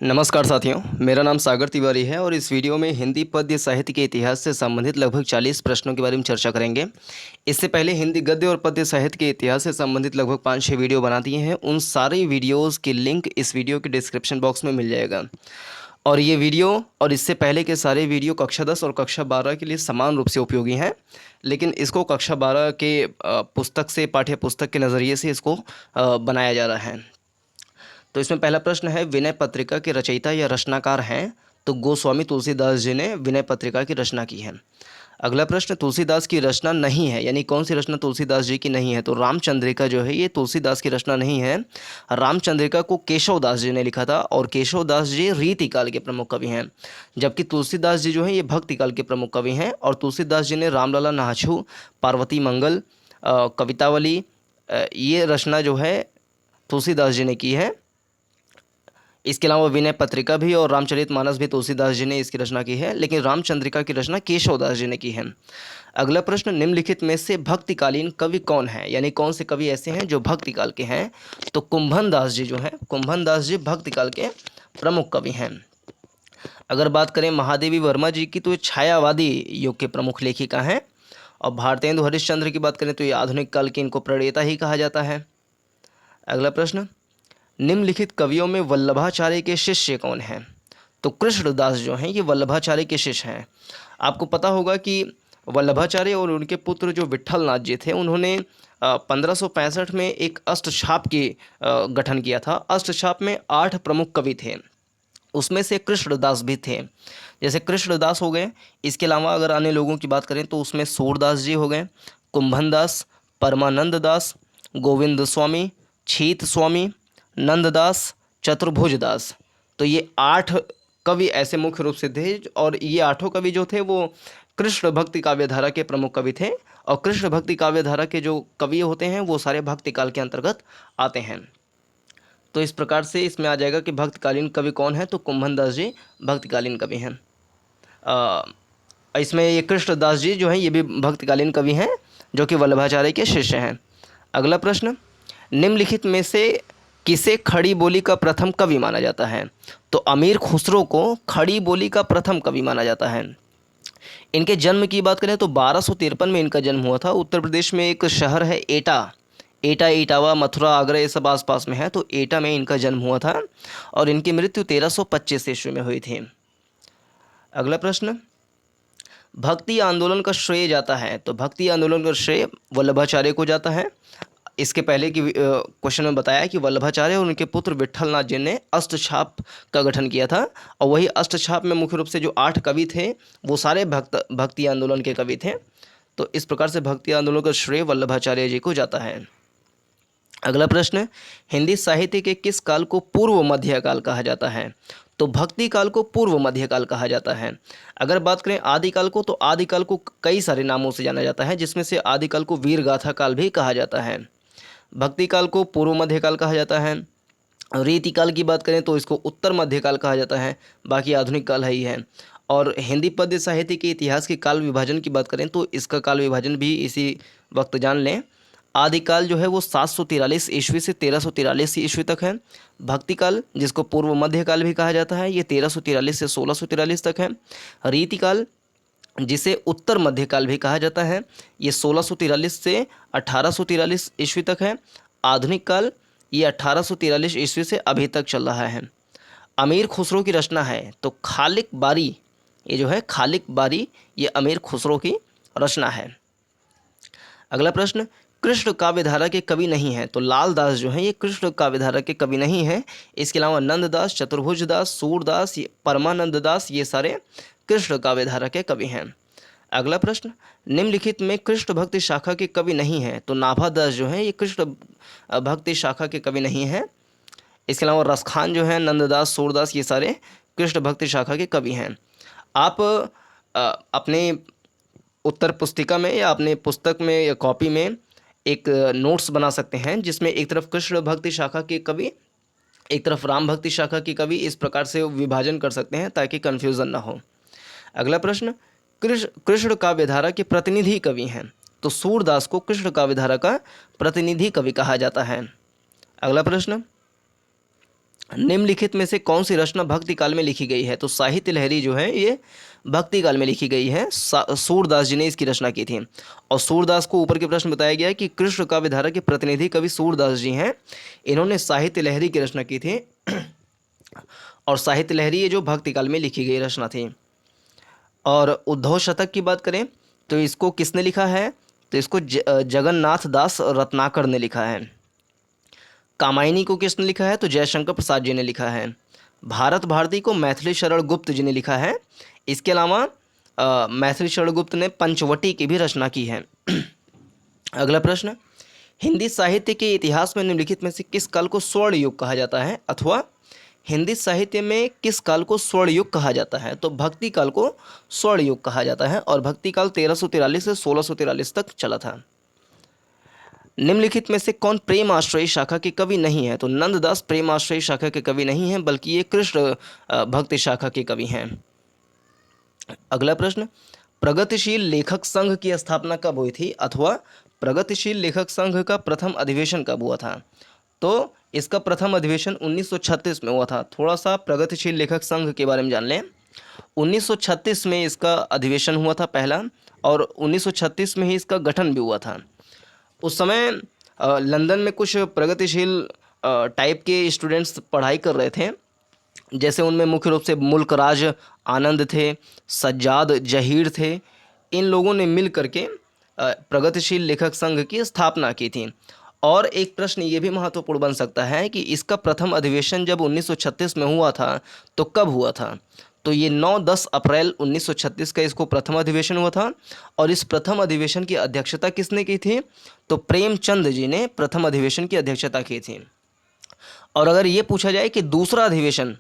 नमस्कार साथियों, मेरा नाम सागर तिवारी है और इस वीडियो में हिंदी पद्य साहित्य के इतिहास से संबंधित लगभग 40 प्रश्नों के बारे में चर्चा करेंगे। इससे पहले हिंदी गद्य और पद्य साहित्य के इतिहास से संबंधित लगभग 5-6 वीडियो बना दिए हैं। उन सारे वीडियोस की लिंक इस वीडियो के डिस्क्रिप्शन बॉक्स में मिल जाएगा। और ये वीडियो और इससे पहले के सारे वीडियो कक्षा 10 और कक्षा 12 के लिए समान रूप से उपयोगी हैं, लेकिन इसको कक्षा 12 के पुस्तक से, पाठ्य पुस्तक के नज़रिए से इसको बनाया जा रहा है। तो इसमें पहला प्रश्न है, विनय पत्रिका के रचयिता या रचनाकार हैं? तो गोस्वामी तुलसीदास जी ने विनय पत्रिका की रचना की है। अगला प्रश्न, तुलसीदास की रचना नहीं है, यानी कौन सी रचना तुलसीदास जी की नहीं है? तो रामचंद्रिका जो है ये तुलसीदास की रचना नहीं है। रामचंद्रिका को केशव दास जी ने लिखा था और केशव दास जी रीति काल के प्रमुख कवि हैं, जबकि तुलसीदास जी जो है ये भक्ति काल के प्रमुख कवि हैं। और तुलसीदास जी ने रामलला नाहछू, पार्वती मंगल, कवितावली, ये रचना जो है तुलसीदास जी ने की है। इसके अलावा विनय पत्रिका भी और रामचरितमानस भी तुलसीदास जी ने इसकी रचना की है, लेकिन रामचंद्रिका की रचना केशवदास जी ने की है। अगला प्रश्न, निम्नलिखित में से भक्तिकालीन कवि कौन है, यानी कौन से कवि ऐसे हैं जो भक्तिकाल के हैं? तो कुंभन दास जी जो हैं, कुंभन दास जी भक्तिकाल के प्रमुख कवि हैं। अगर बात करें महादेवी वर्मा जी की, तो ये छायावादी युग के प्रमुख लेखिका हैं। और भारतेंदु हरिश्चंद्र की बात करें तो ये आधुनिक काल के इनको प्रणेता ही कहा जाता है। अगला प्रश्न, निम्नलिखित कवियों में वल्लभाचार्य के शिष्य कौन हैं? तो कृष्णदास जो हैं ये वल्लभाचार्य के शिष्य हैं। आपको पता होगा कि वल्लभाचार्य और उनके पुत्र जो विट्ठलनाथ जी थे, उन्होंने 1565 में एक अष्टछाप की गठन किया था। अष्टछाप में 8 प्रमुख कवि थे, उसमें से कृष्णदास भी थे। जैसे कृष्णदास हो गए, इसके अलावा अगर अन्य लोगों की बात करें तो उसमें सूरदास जी हो गए, कुंभन दास, परमानंद दास, गोविंद स्वामी, छीत स्वामी, नंददास, चतुर्भुज दास। तो ये 8 कवि ऐसे मुख्य रूप से थे, और ये 8 कवि जो थे वो कृष्ण भक्ति काव्य धारा के प्रमुख कवि थे। और कृष्ण भक्ति काव्य धारा के जो कवि होते हैं वो सारे भक्ति काल के अंतर्गत आते हैं। तो इस प्रकार से इसमें आ जाएगा कि भक्तकालीन कवि कौन है, तो कुंभन दास जी भक्तकालीन कवि हैं। इसमें ये कृष्णदास जी जो हैं ये भी भक्तकालीन कवि हैं, जो कि वल्लभाचार्य के शिष्य हैं। अगला प्रश्न, निम्नलिखित में से किसे खड़ी बोली का प्रथम कवि माना जाता है? तो अमीर खुसरो को खड़ी बोली का प्रथम कवि माना जाता है। इनके जन्म की बात करें तो 1253 में इनका जन्म हुआ था। उत्तर प्रदेश में एक शहर है एटा, एटा, इटावा, मथुरा, आगरा, ये सब आसपास में है, तो एटा में इनका जन्म हुआ था। और इनकी मृत्यु 1325 ईस्वी में हुई थी। अगला प्रश्न, भक्ति आंदोलन का श्रेय जाता है? तो भक्ति आंदोलन का श्रेय वल्लभाचार्य को जाता है। इसके पहले की क्वेश्चन में बताया कि वल्लभाचार्य और उनके पुत्र विट्ठलनाथ जी ने अष्टछाप का गठन किया था, और वही अष्टछाप में मुख्य रूप से जो 8 कवि थे वो सारे भक्ति आंदोलन के कवि थे। तो इस प्रकार से भक्ति आंदोलन का श्रेय वल्लभाचार्य जी को जाता है। अगला प्रश्न, हिंदी साहित्य के किस काल को पूर्व मध्यकाल कहा जाता है? तो भक्ति काल को पूर्व मध्यकाल कहा जाता है। अगर बात करें आदिकाल को, तो आदिकाल को कई सारे नामों से जाना जाता है, जिसमें से आदिकाल को वीर गाथा काल भी कहा जाता है। भक्ति काल को पूर्व मध्यकाल कहा जाता है। रीतिकाल की बात करें तो इसको उत्तर मध्यकाल कहा जाता है, बाकी आधुनिक काल है ही है। और हिंदी पद्य साहित्य के इतिहास के काल विभाजन की बात करें तो इसका काल विभाजन भी इसी वक्त जान लें। आदिकाल जो है वो 743 ईस्वी से 1343 ईस्वी तक है। भक्तिकाल, जिसको पूर्व मध्यकाल भी कहा जाता है, ये 1343 से 1643 तक है। रीतिकाल, जिसे उत्तर मध्यकाल भी कहा जाता है, ये 1643 से 1843 ईस्वी तक है। आधुनिक काल, ये 1843 ईस्वी से अभी तक चल रहा है। अमीर खुसरो की रचना है, तो खालिक बारी, ये जो है खालिक बारी, ये अमीर खुसरो की रचना है। अगला प्रश्न, कृष्ण काव्यधारा के कवि नहीं हैं? तो लाल दास जो हैं ये कृष्ण काव्यधारा के कवि नहीं हैं। इसके अलावा नंददास, चतुर्भुज दास, सूरदास, परमानंद दास, ये सारे कृष्ण काव्यधारा के कवि हैं। अगला प्रश्न, निम्नलिखित में कृष्ण भक्ति शाखा के कवि नहीं हैं? तो नाभा दास जो हैं ये कृष्ण भक्ति शाखा के कवि नहीं हैं। इसके अलावा रसखान जो हैं, नंददास, सूरदास, ये सारे कृष्ण भक्ति शाखा के कवि हैं। आप अपने उत्तर पुस्तिका में या अपने पुस्तक में या कॉपी में एक नोट्स बना सकते हैं, जिसमें एक तरफ कृष्ण भक्ति शाखा के कवि, एक तरफ राम भक्ति शाखा के कवि, इस प्रकार से विभाजन कर सकते हैं ताकि कन्फ्यूज़न ना हो। अगला प्रश्न, कृष्ण काव्यधारा के प्रतिनिधि कवि हैं? तो सूरदास को कृष्ण काव्यधारा का प्रतिनिधि कवि कहा जाता है। अगला प्रश्न, निम्नलिखित में से कौन सी रचना भक्ति काल में लिखी गई है? तो साहित्य लहरी जो है ये भक्ति काल में लिखी गई है। सूरदास जी ने इसकी रचना की थी। और सूरदास को ऊपर के प्रश्न बताया गया है कि कृष्ण काव्यधारा के प्रतिनिधि कवि सूरदास जी हैं। इन्होंने साहित्य लहरी की रचना की थी। और साहित्य लहरी ये जो भक्ति काल में लिखी गई रचना थी। और उद्धव शतक की बात करें तो इसको किसने लिखा है? तो इसको जगन्नाथ दास रत्नाकर ने लिखा है। कामायनी को किसने लिखा है? तो जयशंकर प्रसाद जी ने लिखा है। भारत भारती को मैथिली शरण गुप्त जी ने लिखा है। इसके अलावा मैथिली शरण गुप्त ने पंचवटी की भी रचना की है। अगला प्रश्न, हिंदी साहित्य के इतिहास में निम्नलिखित में से किस काल को स्वर्ण युग कहा जाता है? अथवा हिंदी साहित्य में किस काल को स्वर्ण युग कहा जाता है? तो भक्ति काल को स्वर्ण युग कहा जाता है। और भक्ति काल 1343 से 1643 तक चला था। निम्नलिखित में से कौन प्रेम आश्रयी शाखा के कवि नहीं है? तो नंददास प्रेम आश्रयी शाखा के कवि नहीं हैं, बल्कि ये कृष्ण भक्ति शाखा के कवि हैं। अगला प्रश्न, प्रगतिशील लेखक संघ की स्थापना कब हुई थी? अथवा प्रगतिशील लेखक संघ का प्रथम अधिवेशन कब हुआ था? तो इसका प्रथम अधिवेशन 1936 में हुआ था। थोड़ा सा प्रगतिशील लेखक संघ के बारे में जान लें। 1936 में इसका अधिवेशन हुआ था पहला, और 1936 में ही इसका गठन भी हुआ था। उस समय लंदन में कुछ प्रगतिशील टाइप के स्टूडेंट्स पढ़ाई कर रहे थे। जैसे उनमें मुख्य रूप से मुल्कराज आनंद थे, सज्जाद जहीर थे। इन लोगों ने मिल करके प्रगतिशील लेखक संघ की स्थापना की थी। और एक प्रश्न ये भी महत्वपूर्ण बन सकता है कि इसका प्रथम अधिवेशन जब 1936 में हुआ था तो कब हुआ था? तो ये 9-10 अप्रैल 1936 का इसको प्रथम अधिवेशन हुआ था। और इस प्रथम अधिवेशन की अध्यक्षता किसने की थी? तो प्रेमचंद जी ने प्रथम अधिवेशन की अध्यक्षता की थी। और अगर ये पूछा जाए कि दूसरा अधिवेशन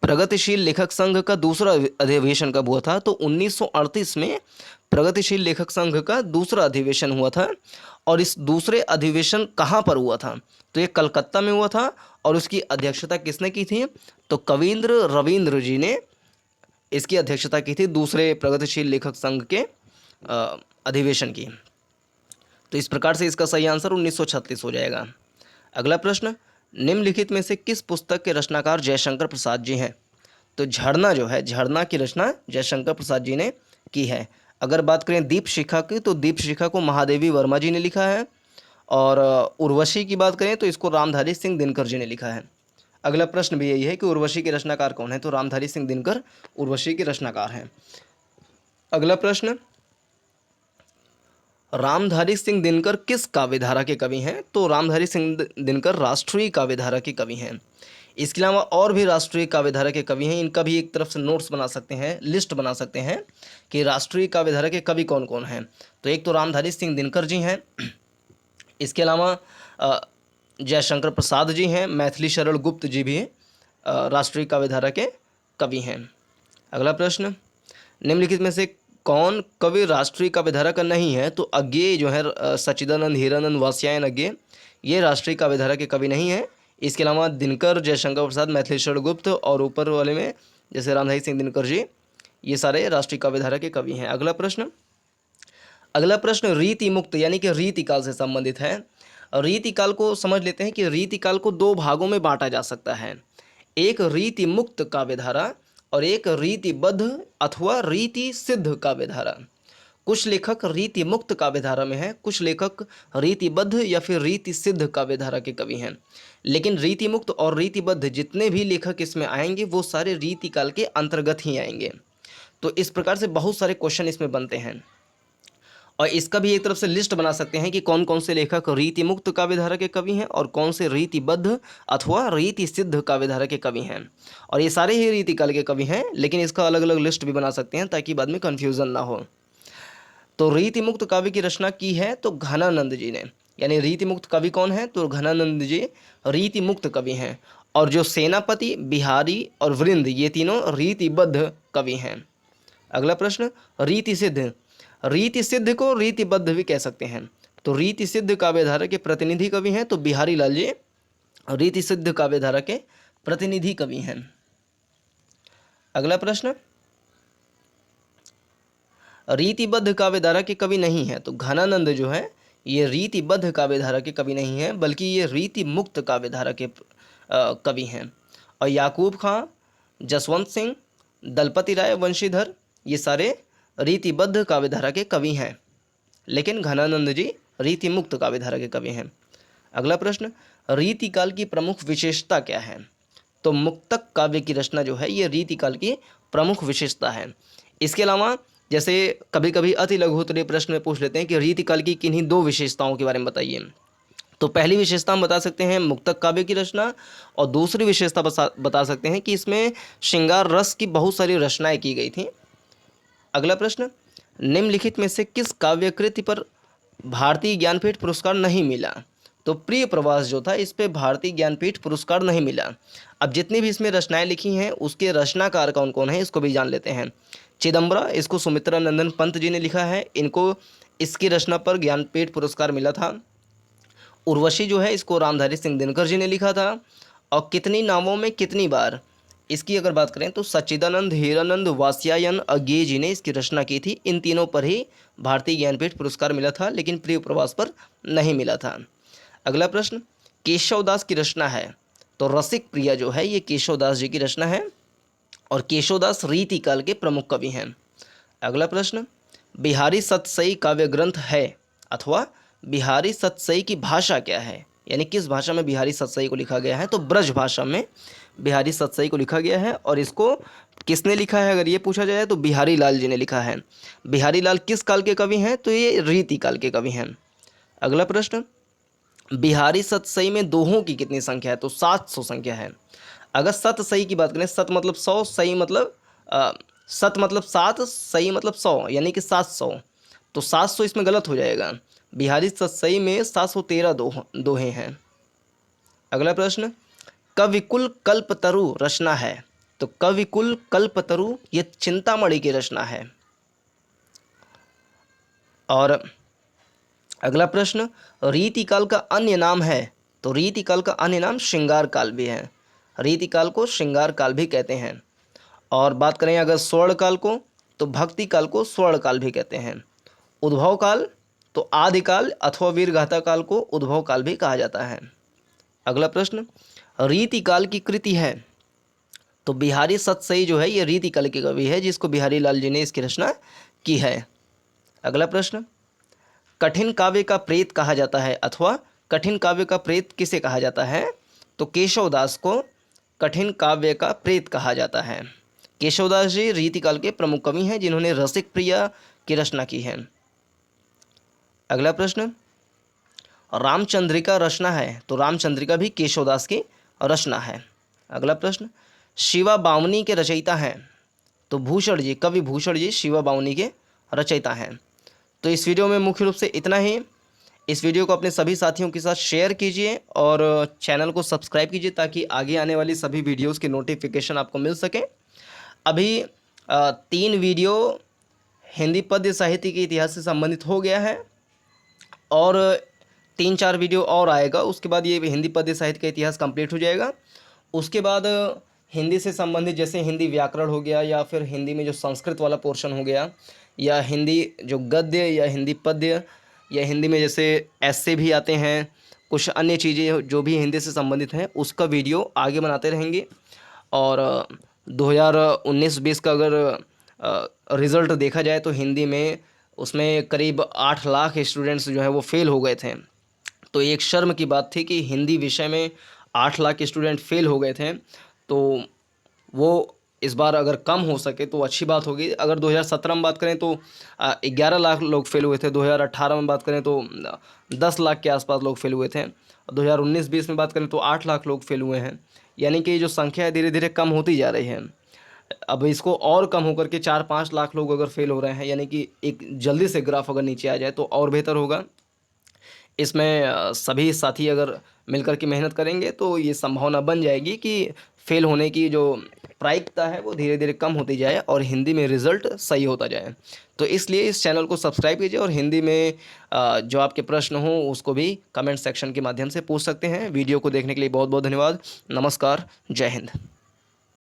प्रगतिशील लेखक संघ का दूसरा अधिवेशन कब हुआ था? तो 1938 में प्रगतिशील लेखक संघ का दूसरा अधिवेशन हुआ था। और इस दूसरे अधिवेशन कहाँ पर हुआ था? तो ये कलकत्ता में हुआ था। और उसकी अध्यक्षता किसने की थी? तो कवींद्र रविंद्र जी ने इसकी अध्यक्षता की थी, दूसरे प्रगतिशील लेखक संघ के अधिवेशन की। तो इस प्रकार से इसका सही आंसर 1936 हो जाएगा। अगला प्रश्न, निम्नलिखित में से किस पुस्तक के रचनाकार जयशंकर प्रसाद जी हैं? तो झरना जो है, झरना की रचना जयशंकर प्रसाद जी ने की है। अगर बात करें दीप शिखा की, तो दीप शिखा को महादेवी वर्मा जी ने लिखा है। और उर्वशी की बात करें तो इसको रामधारी सिंह दिनकर जी ने लिखा है। अगला प्रश्न भी यही है कि उर्वशी के रचनाकार कौन है? तो रामधारी सिंह दिनकर उर्वशी के रचनाकार हैं। अगला प्रश्न, रामधारी सिंह दिनकर किस काव्यधारा के कवि हैं? तो रामधारी सिंह दिनकर राष्ट्रीय काव्यधारा के कवि हैं। इसके अलावा और भी राष्ट्रीय काव्यधारा के कवि हैं। इनका भी एक तरफ से नोट्स बना सकते हैं, लिस्ट बना सकते हैं कि राष्ट्रीय काव्यधारा के कवि कौन कौन हैं। तो एक तो रामधारी सिंह दिनकर जी हैं। इसके अलावा जयशंकर प्रसाद जी हैं। मैथिली शरण गुप्त जी भी राष्ट्रीय काव्यधारा के कवि हैं। अगला प्रश्न, निम्नलिखित में से कौन कवि राष्ट्रीय काव्यधारा का नहीं है? तो अज्ञेय जो है सच्चिदानंद हीरानंद वात्स्यायन अज्ञेय, ये राष्ट्रीय काव्यधारा के कवि नहीं है। इसके अलावा दिनकर, जयशंकर प्रसाद, मैथिली शरण गुप्त और ऊपर वाले में जैसे रामधारी सिंह दिनकर जी, ये सारे राष्ट्रीय काव्यधारा के कवि हैं। अगला प्रश्न रीति मुक्त यानी कि रीति काल से संबंधित है। रीति काल को समझ लेते हैं कि रीति काल को दो भागों में बांटा जा सकता है, एक रीति मुक्त काव्यधारा और एक रीतिबद्ध अथवा रीति सिद्ध काव्यधारा। कुछ लेखक रीति मुक्त काव्यधारा में हैं, कुछ लेखक रीतिबद्ध या फिर रीति सिद्ध काव्यधारा के कवि हैं। लेकिन रीति मुक्त और रीतिबद्ध जितने भी लेखक इसमें आएंगे वो सारे रीति काल के अंतर्गत ही आएंगे। तो इस प्रकार से बहुत सारे क्वेश्चन इसमें बनते हैं। और इसका भी एक तरफ से लिस्ट बना सकते हैं कि कौन कौन से लेखक रीति मुक्त काव्यधारा के कवि हैं और कौन से रीतिबद्ध अथवा रीति सिद्ध काव्यधारा के कवि हैं। और ये सारे ही रीति काल के कवि हैं, लेकिन इसका अलग अलग लिस्ट भी बना सकते हैं ताकि बाद में कन्फ्यूज़न ना हो। तो रीति मुक्त काव्य की रचना की है तो घनानंद जी ने। यानी रीति मुक्त कवि कौन है? तो घनानंद जी रीति मुक्त कवि हैं। और जो सेनापति, बिहारी और वृंद, ये तीनों रीतिबद्ध कवि हैं। अगला प्रश्न, रीति सिद्ध। रीति सिद्ध को रीतिबद्ध भी कह सकते हैं। तो रीति सिद्ध काव्यधारा के प्रतिनिधि कवि हैं तो बिहारी लाल जी रीति सिद्ध काव्यधारा के प्रतिनिधि कवि हैं। अगला प्रश्न, रीतिबद्ध काव्यधारा के कवि नहीं है। तो घनानंद जो है ये रीतिबद्ध काव्यधारा के कवि नहीं है, बल्कि ये रीति मुक्त काव्यधारा के कवि हैं। और याकूब खां, जसवंत सिंह, दलपति राय वंशीधर ये सारे रीतिबद्ध काव्यधारा के कवि हैं, लेकिन घनानंद जी रीति मुक्त काव्यधारा के कवि हैं। अगला प्रश्न, रीतिकाल की प्रमुख विशेषता क्या है? तो मुक्तक काव्य की रचना जो है ये रीतिकाल की प्रमुख विशेषता है। इसके अलावा जैसे कभी कभी अति लघुत्तरीय प्रश्न में पूछ लेते हैं कि रीतिकाल की किन्हीं दो विशेषताओं के बारे में बताइए। तो पहली विशेषता हम बता सकते हैं मुक्तक काव्य की रचना, और दूसरी विशेषता बता सकते हैं कि इसमें श्रृंगार रस की बहुत सारी रचनाएं की गई थी। अगला प्रश्न, निम्नलिखित में से किस काव्य कृति पर भारतीय ज्ञानपीठ पुरस्कार नहीं मिला? तो प्रिय प्रवास जो था इस पे भारतीय ज्ञानपीठ पुरस्कार नहीं मिला। अब जितनी भी इसमें रचनाएं लिखी हैं उसके रचनाकार कौन कौन है इसको भी जान लेते हैं। चिदम्बरा, इसको सुमित्रा नंदन पंत जी ने लिखा है, इनको इसकी रचना पर ज्ञानपीठ पुरस्कार मिला था। उर्वशी जो है इसको रामधारी सिंह दिनकर जी ने लिखा था। और कितनी नावों में कितनी बार, इसकी अगर बात करें तो सच्चिदानंद, हीरानंद, वात्स्यायन, अज्ञेय जी ने इसकी रचना की थी। इन तीनों पर ही भारतीय ज्ञानपीठ पुरस्कार मिला था, लेकिन प्रिय प्रवास पर नहीं मिला था। अगला प्रश्न, केशवदास की रचना है, तो रसिक प्रिया जो है ये केशवदास जी की रचना है, और केशवदास रीतिकाल के प्रमुख कवि हैं। अगला प्रश्न, बिहारी सतसई काव्य ग्रंथ है अथवा बिहारी सतसई की भाषा क्या है? यानी किस भाषा में बिहारी सतसई को लिखा गया है? तो ब्रज भाषा में बिहारी सतसई को लिखा गया है। और इसको किसने लिखा है अगर ये पूछा जाए तो बिहारी लाल जी ने लिखा है। बिहारी लाल किस काल के कवि हैं? तो ये रीति काल के कवि हैं। अगला प्रश्न, बिहारी सतसई में दोहों की कितनी संख्या है? तो 700 संख्या है। अगर सतसई की बात करें, सत मतलब 100, सई मतलब सत मतलब 7, सई मतलब 100, यानी कि 700। तो 700 इसमें गलत हो जाएगा। बिहारी सतसई में 713 दोहे हैं। अगला प्रश्न, कविकुल कल्पतरु रचना है, तो कविकुल कल्पतरु ये चिंतामणि की रचना है। और अगला प्रश्न, रीतिकाल का अन्य नाम है, तो रीतिकाल का अन्य नाम श्रृंगार काल भी है। रीतिकाल को श्रृंगार काल भी कहते हैं। और बात करें अगर स्वर्ण काल को, तो भक्ति काल को स्वर्ण काल भी कहते हैं। उद्भव काल तो आदिकाल अथवा वीरगाथा काल को उद्भव काल भी कहा जाता है। अगला प्रश्न, रीतिकाल की कृति है, तो बिहारी सतसई जो है ये रीतिकाल की कवि है, जिसको बिहारी लाल जी ने इसकी रचना की है। अगला प्रश्न, कठिन काव्य का प्रेत कहा जाता है अथवा कठिन काव्य का प्रेत किसे कहा जाता है? तो केशवदास को कठिन काव्य का प्रेत कहा जाता है। केशवदास जी रीतिकाल के प्रमुख कवि हैं जिन्होंने रसिक प्रिया की रचना की है। अगला प्रश्न, रामचंद्रिका रचना है, तो रामचंद्रिका भी केशवदास की रचना है। अगला प्रश्न, शिवा बावनी के रचयिता हैं, तो भूषण जी, कवि भूषण जी शिवा बावनी के रचयिता हैं। तो इस वीडियो में मुख्य रूप से इतना ही। इस वीडियो को अपने सभी साथियों के साथ शेयर कीजिए और चैनल को सब्सक्राइब कीजिए ताकि आगे आने वाली सभी वीडियोस की नोटिफिकेशन आपको मिल सके। अभी 3 वीडियो हिंदी पद्य साहित्य के इतिहास से संबंधित हो गया है, और 3-4 वीडियो और आएगा। उसके बाद ये हिंदी पद्य साहित्य का इतिहास कंप्लीट हो जाएगा। उसके बाद हिंदी से संबंधित जैसे हिंदी व्याकरण हो गया, या फिर हिंदी में जो संस्कृत वाला पोर्शन हो गया, या हिंदी जो गद्य या हिंदी पद्य, या हिंदी में जैसे ऐसे भी आते हैं, कुछ अन्य चीज़ें जो भी हिंदी से संबंधित हैं, उसका वीडियो आगे बनाते रहेंगे। और 2019-20 का अगर रिज़ल्ट देखा जाए तो हिंदी में उसमें करीब 8 लाख स्टूडेंट्स जो है वो फेल हो गए थे। तो एक शर्म की बात थी कि हिंदी विषय में 8 लाख स्टूडेंट फेल हो गए थे। तो वो इस बार अगर कम हो सके तो अच्छी बात होगी। अगर 2017 में बात करें तो 11 लाख लोग फेल हुए थे। 2018 में बात करें तो 10 लाख के आसपास लोग फेल हुए थे। 2019-20 में बात करें तो 8 लाख लोग फेल हुए हैं। यानी कि जो संख्या है धीरे धीरे कम होती जा रही है। अब इसको और कम होकर के 4-5 लाख लोग अगर फेल हो रहे हैं, यानी कि एक जल्दी से ग्राफ अगर नीचे आ जाए तो और बेहतर होगा। इसमें सभी साथी अगर मिलकर के मेहनत करेंगे तो ये संभावना बन जाएगी कि फेल होने की जो प्रायिकता है वो धीरे धीरे कम होती जाए और हिंदी में रिज़ल्ट सही होता जाए। तो इसलिए इस चैनल को सब्सक्राइब कीजिए, और हिंदी में जो आपके प्रश्न हों उसको भी कमेंट सेक्शन के माध्यम से पूछ सकते हैं। वीडियो को देखने के लिए बहुत बहुत धन्यवाद। नमस्कार, जय हिंद।